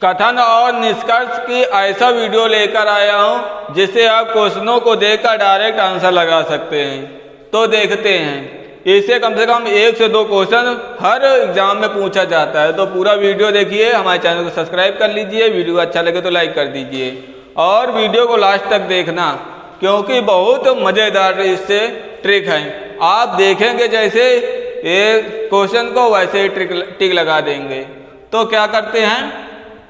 कथन और निष्कर्ष की ऐसा वीडियो लेकर आया हूं जिससे आप क्वेश्चनों को देखकर डायरेक्ट आंसर लगा सकते हैं। तो देखते हैं, इससे कम से कम 1 से 2 क्वेश्चन हर एग्जाम में पूछा जाता है। तो पूरा वीडियो देखिए, हमारे चैनल को सब्सक्राइब कर लीजिए, वीडियो अच्छा लगे तो लाइक कर दीजिए और वीडियो को लास्ट तक देखना क्योंकि बहुत मज़ेदार इससे ट्रिक है। आप देखेंगे जैसे ये क्वेश्चन को वैसे ही टिक लगा देंगे। तो क्या करते हैं,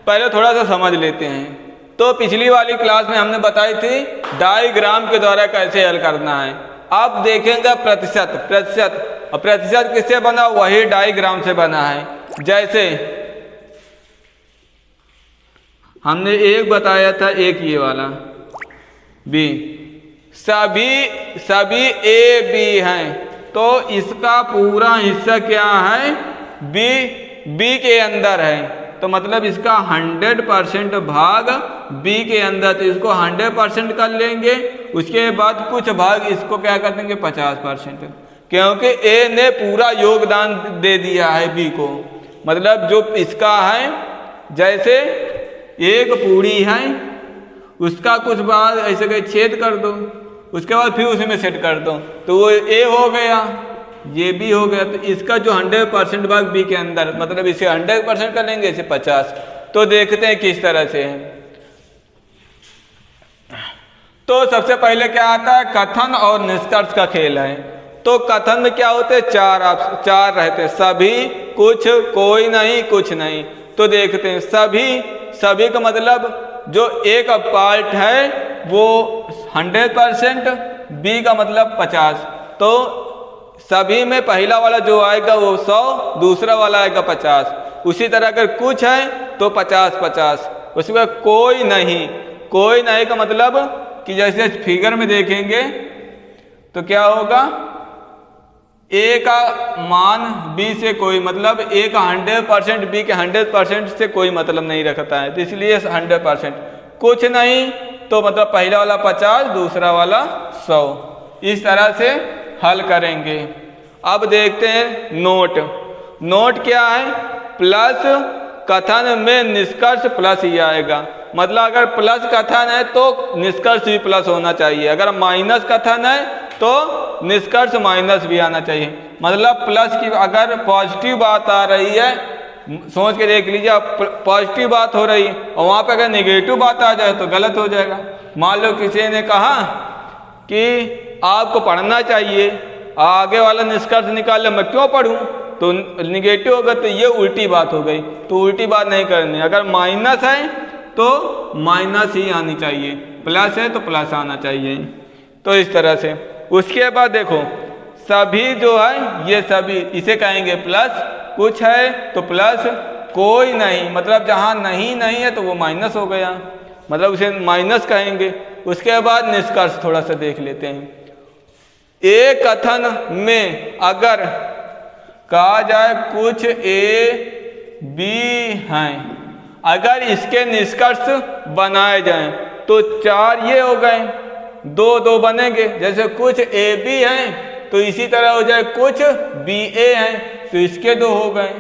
पहले थोड़ा सा समझ लेते हैं। तो पिछली वाली क्लास में हमने बताई थी डायग्राम के द्वारा कैसे हल करना है। अब देखेंगे प्रतिशत और प्रतिशत किससे बना, वही डायग्राम से बना है। जैसे हमने एक बताया था, एक ये वाला बी, सभी ए बी हैं तो इसका पूरा हिस्सा क्या है, बी के अंदर है। तो मतलब इसका 100% भाग बी के अंदर, तो इसको 100% कर लेंगे। उसके बाद कुछ भाग इसको क्या कर देंगे, 50%, क्योंकि ए ने पूरा योगदान दे दिया है बी को। मतलब जो इसका है, जैसे एक पूरी है उसका कुछ भाग ऐसे कहीं छेद कर दो, उसके बाद फिर उसी में सेट कर दो तो वो ए हो गया, ये भी हो गया। तो इसका जो 100% भाग बी के अंदर, मतलब इसे 100% कर लेंगे, इसे 50। तो देखते हैं किस तरह से है। तो सबसे पहले क्या आता है, कथन और निष्कर्ष का खेल है। तो कथन में क्या होते हैं, चार रहते हैं, सभी, कुछ, कोई नहीं, कुछ नहीं। तो देखते हैं, सभी का मतलब जो एक पार्ट है वो 100%, बी का मतलब 50। तो सभी में पहला वाला जो आएगा वो 100, दूसरा वाला आएगा 50। उसी तरह अगर कुछ है तो 50-50। उसके बाद कोई नहीं का मतलब कि जैसे फिगर में देखेंगे तो क्या होगा, ए का मान बी से कोई मतलब, ए का 100% बी के 100% से कोई मतलब नहीं रखता है, तो इसलिए 100%। कुछ नहीं तो मतलब पहला वाला 50, दूसरा वाला 100। इस तरह से हल करेंगे। अब देखते हैं नोट क्या है, प्लस कथन में निष्कर्ष प्लस ही आएगा। मतलब अगर प्लस कथन है तो निष्कर्ष भी प्लस होना चाहिए, अगर माइनस कथन है तो निष्कर्ष माइनस भी आना चाहिए। मतलब प्लस की अगर पॉजिटिव बात आ रही है, सोच के देख लीजिए, पॉजिटिव बात हो रही है और वहाँ पे अगर नेगेटिव बात आ जाए तो गलत हो जाएगा। मान लो किसी ने कहा कि आपको पढ़ना चाहिए, आगे वाला निष्कर्ष निकाले मैं क्यों पढ़ूं, तो निगेटिव होगा तो ये उल्टी बात हो गई। तो उल्टी बात नहीं करनी, अगर माइनस है तो माइनस ही आनी चाहिए, प्लस है तो प्लस आना चाहिए। तो इस तरह से उसके बाद देखो, सभी जो है ये सभी, इसे कहेंगे प्लस, कुछ है तो प्लस, कोई नहीं मतलब जहाँ नहीं है तो वो माइनस हो गया, मतलब उसे माइनस कहेंगे। उसके बाद निष्कर्ष थोड़ा सा देख लेते हैं। एक कथन में अगर कहा जाए कुछ ए बी हैं, अगर इसके निष्कर्ष बनाए जाएं तो 4 ये हो गए, 2 बनेंगे। जैसे कुछ ए बी हैं तो इसी तरह हो जाए कुछ बी ए हैं तो इसके 2 हो गए।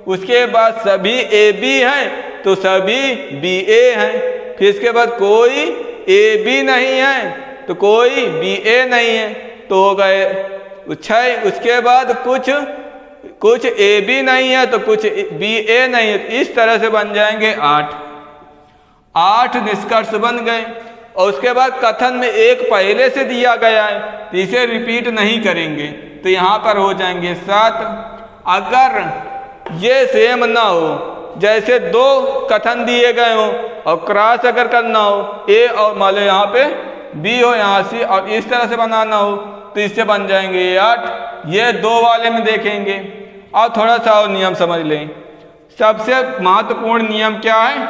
उसके बाद सभी ए बी हैं तो सभी बी ए हैं। फिर इसके बाद कोई ए बी नहीं है तो कोई बी ए नहीं है तो हो गए 6। उसके बाद कुछ ए बी नहीं है तो कुछ बी ए नहीं है, इस तरह से बन जाएंगे 8 निष्कर्ष बन गए। और उसके बाद कथन में एक पहले से दिया गया है तो इसे रिपीट नहीं करेंगे तो यहाँ पर हो जाएंगे 7। अगर ये सेम ना हो, जैसे 2 कथन दिए गए हो और क्रॉस अगर करना हो, ए और मान लो यहाँ पे बी हो, यहाँ से और इस तरह से बनाना हो तो इससे बन जाएंगे 8। ये 2 वाले में देखेंगे। और थोड़ा सा और नियम समझ लें। सबसे महत्वपूर्ण नियम क्या है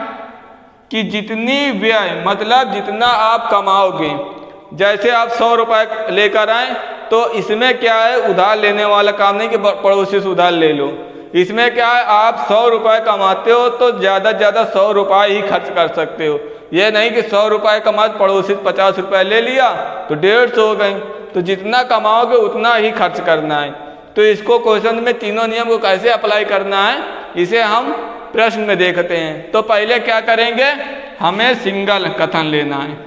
कि जितनी व्यय मतलब जितना आप कमाओगे, जैसे आप 100 रुपये लेकर आए तो इसमें क्या है, उधार लेने वाला काम नहीं कि पड़ोसी से उधार ले लो। इसमें क्या है, आप 100 रुपये कमाते हो तो ज़्यादा से ज़्यादा 100 रुपये ही खर्च कर सकते हो। ये नहीं कि 100 रुपये कमाए पड़ोसी से 50 रुपये ले लिया तो 150 हो गए। तो जितना कमाओगे उतना ही खर्च करना है। तो इसको क्वेश्चन में तीनों नियम को कैसे अप्लाई करना है, इसे हम प्रश्न में देखते हैं। तो पहले क्या करेंगे, हमें सिंगल कथन लेना है।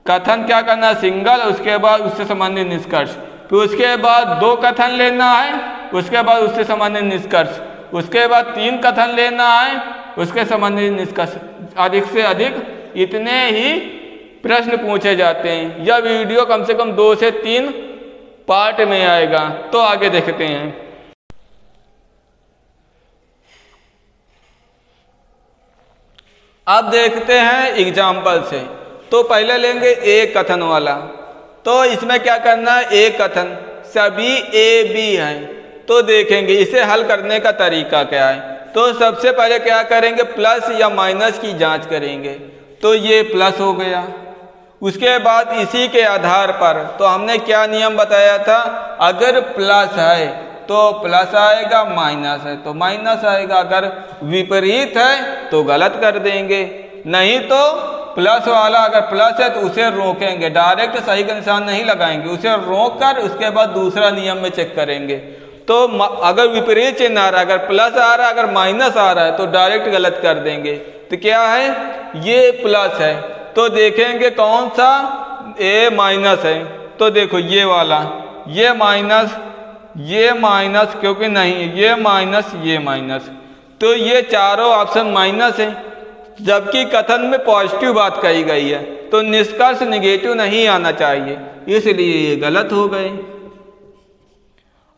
कथन क्या करना है, सिंगल, उसके बाद उससे संबंधित निष्कर्ष, फिर उसके बाद 2 कथन लेना है, उसके बाद उससे संबंधित निष्कर्ष, उसके बाद 3 कथन लेना है, उसके संबंधित निष्कर्ष। अधिक से अधिक इतने ही प्रश्न पूछे जाते हैं। यह वीडियो कम से कम 2 से 3 पार्ट में आएगा। तो आगे देखते हैं। अब देखते हैं एग्जाम्पल से। तो पहले लेंगे एक कथन वाला। तो इसमें क्या करना है, एक कथन, सभी ए बी हैं। तो देखेंगे इसे हल करने का तरीका क्या है। तो सबसे पहले क्या करेंगे, प्लस या माइनस की जांच करेंगे। तो ये प्लस हो गया। उसके बाद इसी के आधार पर तो हमने क्या नियम बताया था, अगर प्लस है तो प्लस आएगा, माइनस है तो माइनस आएगा। अगर विपरीत है तो गलत कर देंगे, नहीं तो प्लस वाला अगर प्लस है तो उसे रोकेंगे, डायरेक्ट सही का निशान नहीं लगाएंगे, उसे रोक कर उसके बाद दूसरा नियम में चेक करेंगे। तो अगर विपरीत चिन्ह आ रहा है, अगर प्लस आ रहा है, अगर माइनस आ रहा है तो डायरेक्ट गलत कर देंगे। तो क्या है, ये प्लस है तो देखेंगे कौन सा, ए माइनस है। तो देखो ये वाला, ये माइनस क्योंकि नहीं है, ये माइनस, तो ये चारों ऑप्शन माइनस है, जबकि कथन में पॉजिटिव बात कही गई है। तो निष्कर्ष निगेटिव नहीं आना चाहिए, इसलिए ये गलत हो गए।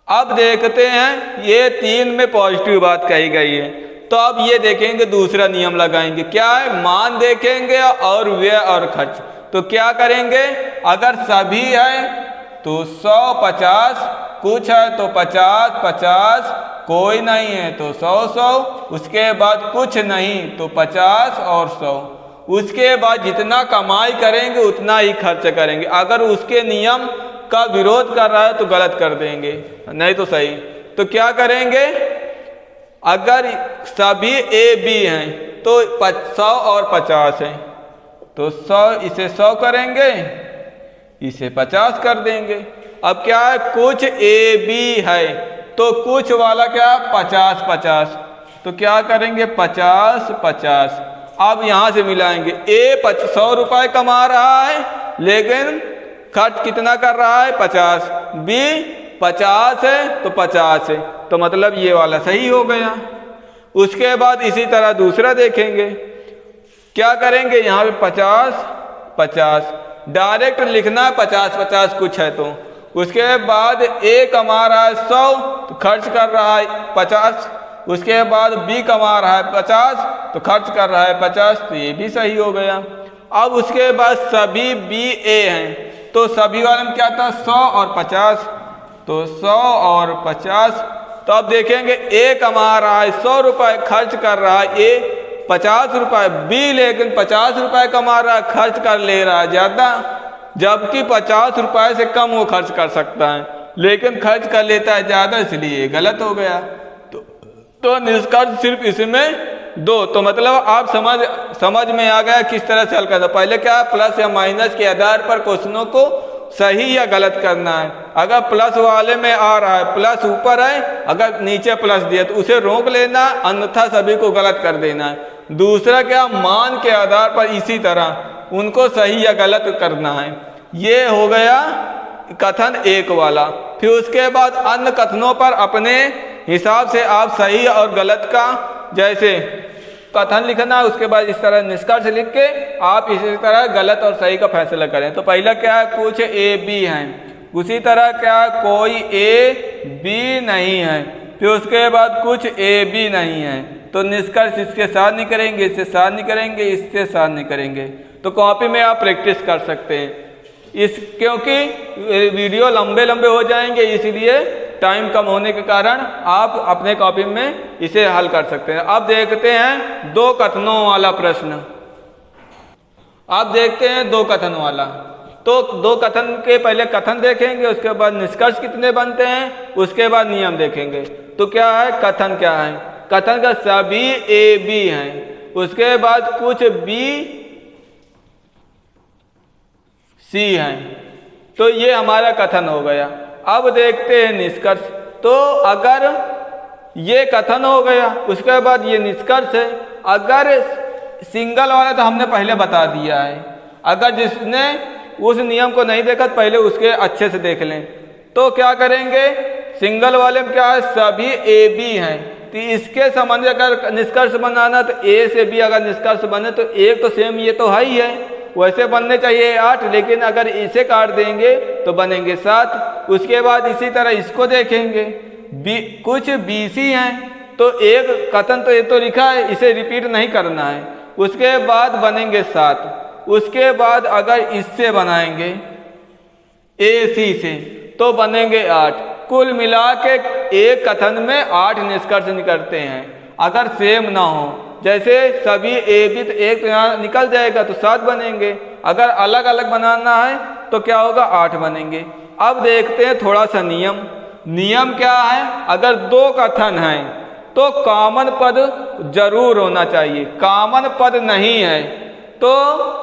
अब देखते हैं ये 3 में पॉजिटिव बात कही गई है। तो अब ये देखेंगे, दूसरा नियम लगाएंगे, क्या है, मान देखेंगे और व्यय और खर्च। तो क्या करेंगे, अगर सभी है तो 100 50, कुछ है तो 50 50, कोई नहीं है तो 100 100, उसके बाद कुछ नहीं तो 50 और 100। उसके बाद जितना कमाई करेंगे उतना ही खर्च करेंगे। अगर उसके नियम का विरोध कर रहा है तो गलत कर देंगे, नहीं तो सही। तो क्या करेंगे, अगर सभी ए बी हैं तो 100 और 50 है तो 100, इसे 100 करेंगे, इसे 50 कर देंगे। अब क्या है, कुछ ए बी है तो कुछ वाला क्या, 50 50, तो क्या करेंगे 50 50। अब यहां से मिलाएंगे, ए 100 रुपए कमा रहा है लेकिन खर्च कितना कर रहा है, 50, बी 50 है तो 50 है, तो मतलब ये वाला सही हो गया। उसके बाद इसी तरह दूसरा देखेंगे, क्या करेंगे, यहाँ पे 50 50 डायरेक्ट लिखना है, 50 50 कुछ है तो। उसके बाद ए कमा रहा है 100 तो खर्च कर रहा है 50, उसके बाद बी कमा रहा है 50 तो खर्च कर रहा है 50, तो ये भी सही हो गया। अब उसके बाद सभी बी ए हैं तो सभी वाले में क्या था, 100 और 50, तो 100 और 50। तो अब देखेंगे ए कमा रहा है 100 रुपए, खर्च कर रहा है ए 50 रुपए, बी लेकिन 50 रुपए कमा रहा है, खर्च कर ले रहा है ज़्यादा, जबकि 50 रुपए से कम वो खर्च कर सकता है लेकिन खर्च कर लेता है ज़्यादा, इसलिए गलत हो गया। तो निष्कर्ष सिर्फ इसमें 2। तो मतलब आप समझ में आ गया किस तरह से हल करना। पहले क्या, प्लस या माइनस के आधार पर क्वेश्चनों को सही या गलत करना है। अगर प्लस वाले में आ रहा है, प्लस ऊपर है, अगर नीचे प्लस दिया तो उसे रोक लेना, अन्यथा सभी को गलत कर देना है। दूसरा क्या, मान के आधार पर इसी तरह उनको सही या गलत करना है। ये हो गया कथन एक वाला। फिर उसके बाद अन्य कथनों पर अपने हिसाब से आप सही और गलत का, जैसे कथन लिखना है, उसके बाद इस तरह निष्कर्ष लिख के आप इसी तरह गलत और सही का फैसला करें। तो पहला क्या है, कुछ ए बी हैं, उसी तरह क्या, कोई ए बी नहीं है, फिर उसके बाद कुछ ए बी नहीं है, तो निष्कर्ष इसके साथ नहीं करेंगे, इससे साथ नहीं करेंगे, इससे साथ नहीं करेंगे। तो कॉपी में आप प्रैक्टिस कर सकते हैं क्योंकि वीडियो लंबे लंबे हो जाएंगे, इसलिए टाइम कम होने के कारण आप अपने कॉपी में इसे हल कर सकते हैं। अब देखते हैं 2 कथनों वाला प्रश्न। अब देखते हैं 2 कथन वाला। तो 2 कथन के पहले कथन देखेंगे, उसके बाद निष्कर्ष कितने बनते हैं, उसके बाद नियम देखेंगे। तो क्या है, कथन क्या है, कथन का सभी ए बी हैं, उसके बाद कुछ बी सी हैं, तो ये हमारा कथन हो गया। अब देखते हैं निष्कर्ष। तो अगर ये कथन हो गया। उसके बाद ये निष्कर्ष है। अगर सिंगल वाला तो हमने पहले बता दिया है, अगर जिसने उस नियम को नहीं देखा तो पहले उसके अच्छे से देख लें। तो क्या करेंगे, सिंगल वाले में क्या है, सभी ए बी हैं, तो इसके संबंध में अगर निष्कर्ष बनाना तो ए से बी अगर निष्कर्ष बने तो एक तो सेम ये तो है ही है, वैसे बनने चाहिए 8, लेकिन अगर इसे काट देंगे तो बनेंगे 7। उसके बाद इसी तरह इसको देखेंगे, कुछ BC हैं तो एक कथन तो ये तो लिखा है, इसे रिपीट नहीं करना है। उसके बाद बनेंगे 7। उसके बाद अगर इससे बनाएंगे AC से तो बनेंगे 8। कुल मिला के एक कथन में 8 निष्कर्ष निकलते हैं। अगर सेम ना हो, जैसे सभी AB तो एक तो यहाँ निकल जाएगा तो 7 बनेंगे, अगर अलग अलग बनाना है तो क्या होगा, 8 बनेंगे। अब देखते हैं थोड़ा सा नियम क्या है। अगर 2 कथन हैं तो कॉमन पद जरूर होना चाहिए, कॉमन पद नहीं है तो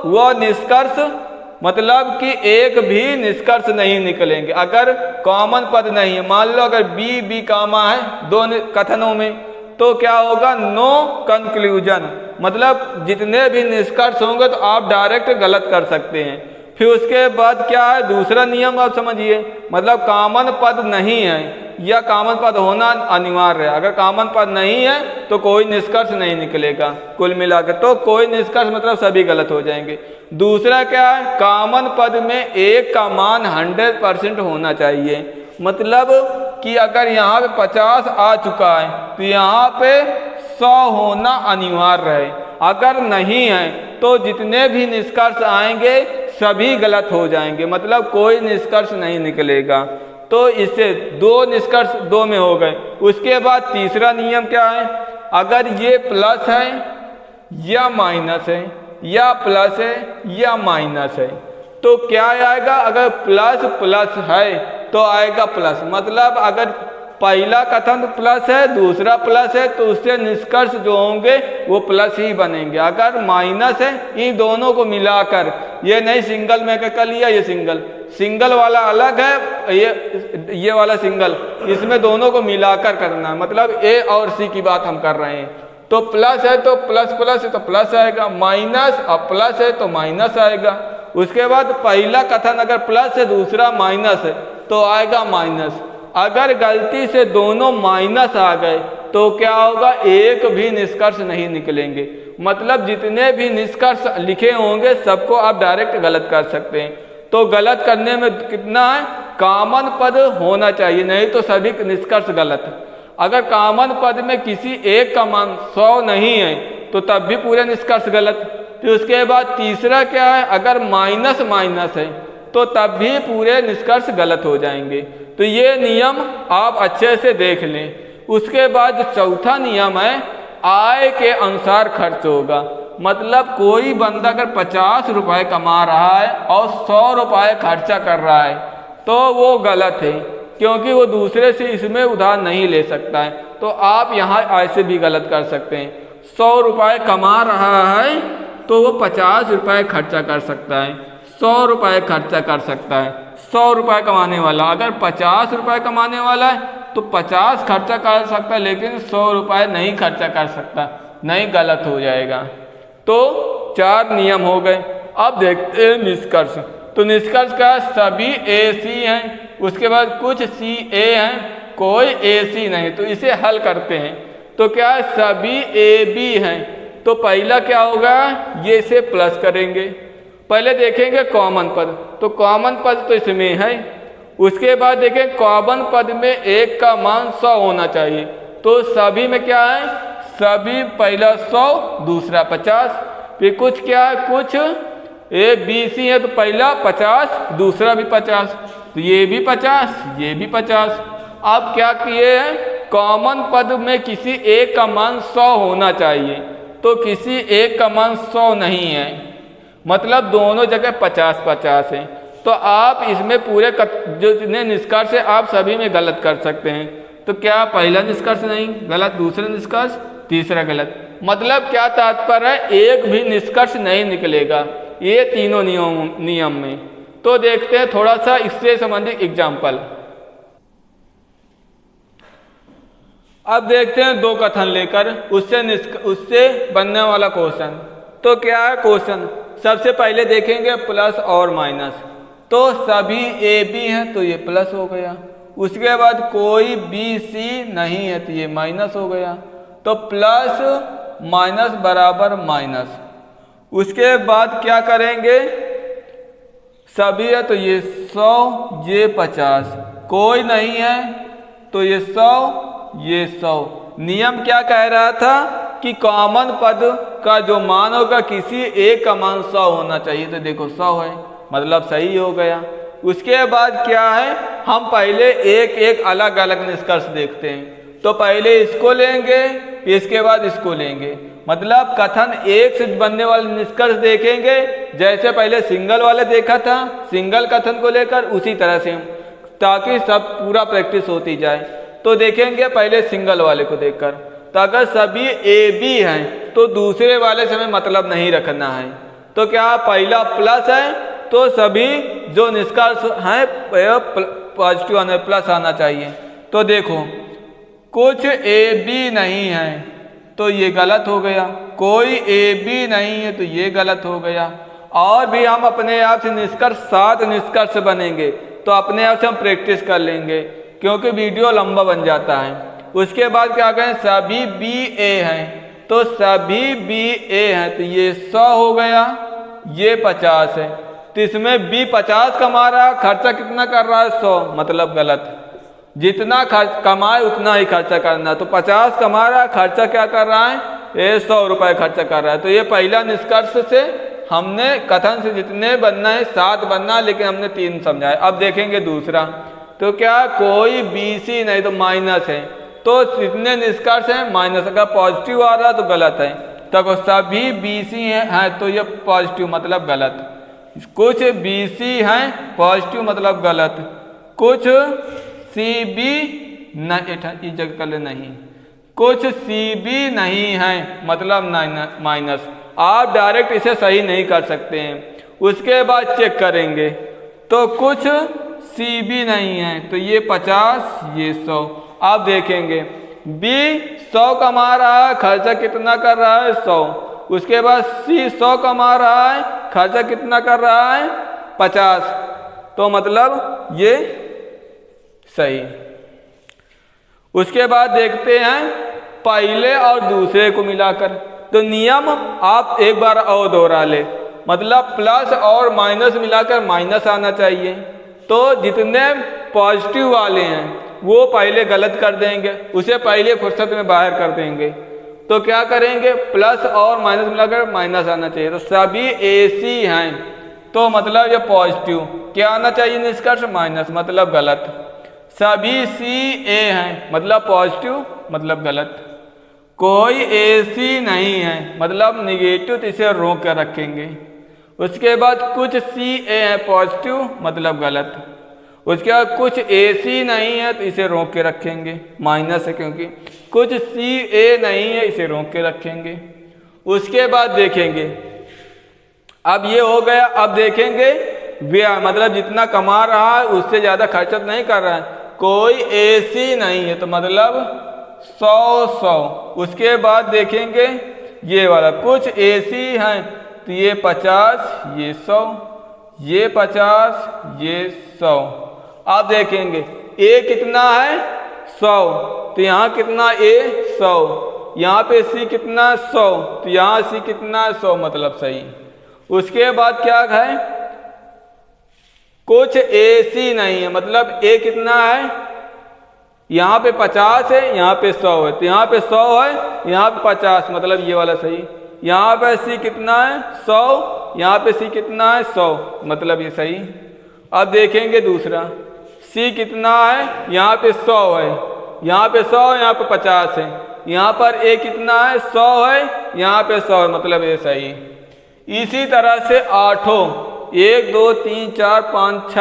वह निष्कर्ष मतलब कि एक भी निष्कर्ष नहीं निकलेंगे। अगर कॉमन पद नहीं है, मान लो अगर बी कामा है 2 कथनों में, तो क्या होगा, नो कंक्लूजन, मतलब जितने भी निष्कर्ष होंगे तो आप डायरेक्ट गलत कर सकते हैं। फिर उसके बाद क्या है, दूसरा नियम आप समझिए, मतलब कॉमन पद नहीं है या कॉमन पद होना अनिवार्य है। अगर कॉमन पद नहीं है तो कोई निष्कर्ष नहीं निकलेगा। कुल मिलाकर तो कोई निष्कर्ष मतलब सभी गलत हो जाएंगे। दूसरा क्या है, कॉमन पद में एक का मान 100% होना चाहिए, मतलब कि अगर यहाँ पे 50 आ चुका है तो यहाँ पे 100 होना अनिवार्य है। अगर नहीं है तो जितने भी निष्कर्ष आएंगे सभी गलत हो जाएंगे, मतलब कोई निष्कर्ष नहीं निकलेगा। तो इससे 2 निष्कर्ष 2 में हो गए। उसके बाद तीसरा नियम क्या है, अगर ये प्लस है या माइनस है या प्लस है या माइनस है तो क्या आएगा, अगर प्लस प्लस है तो आएगा प्लस, मतलब अगर पहला कथन प्लस है दूसरा प्लस है तो उससे निष्कर्ष जो होंगे वो प्लस ही बनेंगे। अगर माइनस है, इन दोनों को मिलाकर, ये नहीं सिंगल में कर लिया, ये सिंगल वाला अलग है, ये वाला सिंगल, इसमें दोनों को मिलाकर करना है, मतलब A और C की बात हम कर रहे हैं। तो प्लस है तो प्लस प्लस है तो प्लस आएगा, माइनस और प्लस है तो माइनस आएगा। उसके बाद पहला कथन अगर प्लस है दूसरा माइनस है तो आएगा माइनस। अगर गलती से दोनों माइनस आ गए तो क्या होगा, एक भी निष्कर्ष नहीं निकलेंगे, मतलब जितने भी निष्कर्ष लिखे होंगे सबको आप डायरेक्ट गलत कर सकते हैं। तो गलत करने में कितना है, कॉमन पद होना चाहिए, नहीं तो सभी निष्कर्ष गलत। अगर कॉमन पद में किसी एक का मान 100 नहीं है तो तब भी पूरे निष्कर्ष गलत। फिर उसके बाद तीसरा क्या है, अगर माइनस माइनस है तो तब भी पूरे निष्कर्ष गलत हो जाएंगे। तो ये नियम आप अच्छे से देख लें। उसके बाद जो चौथा नियम है, आय के अनुसार खर्च होगा, मतलब कोई बंदा अगर 50 रुपये कमा रहा है और 100 रुपये खर्चा कर रहा है तो वो गलत है, क्योंकि वो दूसरे से इसमें उधार नहीं ले सकता है। तो आप यहाँ ऐसे भी गलत कर सकते हैं, 100 रुपये कमा रहा है तो वो 50 रुपये खर्चा कर सकता है, 100 रुपये खर्चा कर सकता है। 100 रुपये कमाने वाला अगर 50 रुपये कमाने वाला है तो 50 खर्चा कर सकता है, लेकिन 100 रुपये नहीं खर्चा कर सकता, नहीं, गलत हो जाएगा। तो 4 नियम हो गए। अब देखते हैं निष्कर्ष। तो निष्कर्ष का सभी AC हैं, उसके बाद कुछ CA हैं, कोई AC नहीं, तो इसे हल करते हैं। तो क्या सभी AB हैं, तो पहला क्या होगा, ये इसे प्लस करेंगे। पहले देखेंगे कॉमन पद, तो कॉमन पद तो इसमें है। उसके बाद देखें कॉमन पद में एक का मान 100 होना चाहिए, तो सभी में क्या है, सभी पहला 100 दूसरा 50। फिर कुछ क्या है, कुछ ABC है तो पहला 50 दूसरा भी 50, तो ये भी 50 ये भी 50। अब क्या किए हैं, कॉमन पद में किसी एक का मान 100 होना चाहिए, तो किसी एक का मान 100 नहीं है, मतलब दोनों जगह 50-50 है। तो आप इसमें पूरे जो जितने निष्कर्ष है आप सभी में गलत कर सकते हैं। तो क्या पहला निष्कर्ष नहीं गलत, दूसरा निष्कर्ष, तीसरा गलत, मतलब क्या तात्पर्य है, एक भी निष्कर्ष नहीं निकलेगा ये तीनों नियम में। तो देखते हैं थोड़ा सा इससे संबंधित एग्जाम्पल। अब देखते हैं दो कथन लेकर उससे बनने वाला क्वेश्चन। तो क्या है क्वेश्चन, सबसे पहले देखेंगे प्लस और माइनस। तो सभी ए बी हैं तो ये प्लस हो गया। उसके बाद कोई बी सी नहीं है तो ये माइनस हो गया। तो प्लस माइनस बराबर माइनस। उसके बाद क्या करेंगे, सभी है तो ये 100 ये 50, कोई नहीं है तो ये 100 ये 100। नियम क्या कह रहा था कि कॉमन पद का जो मान होगा किसी एक का मान 100 होना चाहिए। तो देखो 100 है, मतलब सही हो गया। उसके बाद क्या है, हम पहले एक एक अलग अलग निष्कर्ष देखते हैं। तो पहले इसको लेंगे, इसके बाद इसको लेंगे, मतलब कथन एक से बनने वाले निष्कर्ष देखेंगे। जैसे पहले सिंगल वाले देखा था, सिंगल कथन को लेकर उसी तरह से, ताकि सब पूरा प्रैक्टिस होती जाए। तो देखेंगे पहले सिंगल वाले को देखकर। तो अगर सभी ए बी हैं तो दूसरे वाले से हमें मतलब नहीं रखना है। तो क्या पहला प्लस है तो सभी जो निष्कर्ष हैं पॉजिटिव आना, प्लस आना चाहिए। तो देखो कुछ ए बी नहीं है तो ये गलत हो गया, कोई ए बी नहीं है तो ये गलत हो गया। और भी हम अपने आप से निष्कर्ष 7 निष्कर्ष बनेंगे तो अपने आप से हम प्रैक्टिस कर लेंगे, क्योंकि वीडियो लंबा बन जाता है। उसके बाद क्या कहें, सभी बी ए हैं तो सभी बी ए हैं तो ये 100 हो गया, ये 50 है। तो इसमें बी 50 कमा रहा, खर्चा कितना कर रहा है 100, मतलब गलत। जितना खर्च कमाए उतना ही खर्चा करना। तो 50 कमा रहा है, खर्चा क्या कर रहा है, ये 100 रुपये खर्चा कर रहा है। तो ये पहला निष्कर्ष से हमने कथन से जितने बनना है 7 बनना, लेकिन हमने 3 समझाए। अब देखेंगे दूसरा। तो क्या कोई बी सी नहीं तो माइनस है, तो जितने निष्कर्ष हैं माइनस। अगर पॉजिटिव आ रहा तो गलत है। तो सभी बी सी हैं तो ये पॉजिटिव मतलब गलत। कुछ बी सी हैं पॉजिटिव मतलब गलत। कुछ सी बी नहीं, जगह कर ले नहीं, कुछ सी बी नहीं है मतलब माइनस। आप डायरेक्ट इसे सही नहीं कर सकते हैं। उसके बाद चेक करेंगे तो कुछ सी बी नहीं है तो ये 50 ये 100। आप देखेंगे बी 100 कमा रहा है, खर्चा कितना कर रहा है 100। उसके बाद सी 100 कमा रहा है, खर्चा कितना कर रहा है 50। तो मतलब ये सही। उसके बाद देखते हैं पहले और दूसरे को मिलाकर। तो नियम आप एक बार और दोहरा ले, मतलब प्लस और माइनस मिलाकर माइनस आना चाहिए। तो जितने पॉजिटिव वाले हैं वो पहले गलत कर देंगे, उसे पहले फुर्सत में बाहर कर देंगे। तो क्या करेंगे, प्लस और माइनस मिलाकर माइनस आना चाहिए। तो सभी ए सी हैं तो मतलब ये पॉजिटिव, क्या आना चाहिए निष्कर्ष, माइनस मतलब गलत। सभी सी ए हैं मतलब पॉजिटिव मतलब गलत। कोई ए सी नहीं है मतलब निगेटिव, तो इसे रोक कर रखेंगे। उसके बाद कुछ सी ए है पॉजिटिव मतलब गलत। उसके बाद कुछ ए सी नहीं है तो इसे रोक के रखेंगे, माइनस है क्योंकि। कुछ सी ए नहीं है इसे रोक के रखेंगे। उसके बाद देखेंगे, अब ये हो गया। अब देखेंगे व्यय, मतलब जितना कमा रहा है उससे ज़्यादा खर्चा नहीं कर रहा है। कोई ए सी नहीं है तो मतलब 100। उसके बाद देखेंगे ये वाला, कुछ ए सी हैं तो ये 50 ये 100, ये 50 ये 100। आप देखेंगे ए कितना है 100, तो यहाँ कितना ए 100, यहाँ पे सी कितना 100, तो यहाँ सी कितना 100 मतलब सही। उसके बाद क्या है, कुछ ए सी नहीं है मतलब ए कितना है, यहाँ पे 50 है यहाँ पे 100 है, तो यहाँ पे 100 है यहाँ पे 50 मतलब ये वाला सही। यहाँ पे सी कितना है 100, यहाँ पे सी कितना है 100 मतलब ये सही। अब देखेंगे दूसरा, सी कितना है, यहाँ पे 100 है, यहाँ पे 100 यहाँ पे 50 है। यहाँ पर ए कितना है 100 है, यहाँ पे 100 है मतलब ये सही। इसी तरह से आठों 1 2 3 4 5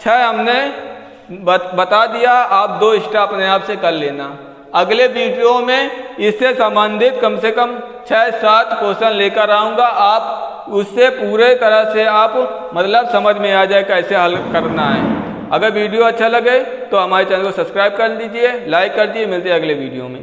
6 हमने बता दिया। आप 2 स्टेप अपने आप से कर लेना। अगले वीडियो में इससे संबंधित कम से कम 6-7 क्वेश्चन लेकर आऊँगा। आप उससे पूरे तरह से आप मतलब समझ में आ जाए कैसे हल करना है। अगर वीडियो अच्छा लगे तो हमारे चैनल को सब्सक्राइब कर लीजिए, लाइक कर दीजिए। मिलते हैं अगले वीडियो में।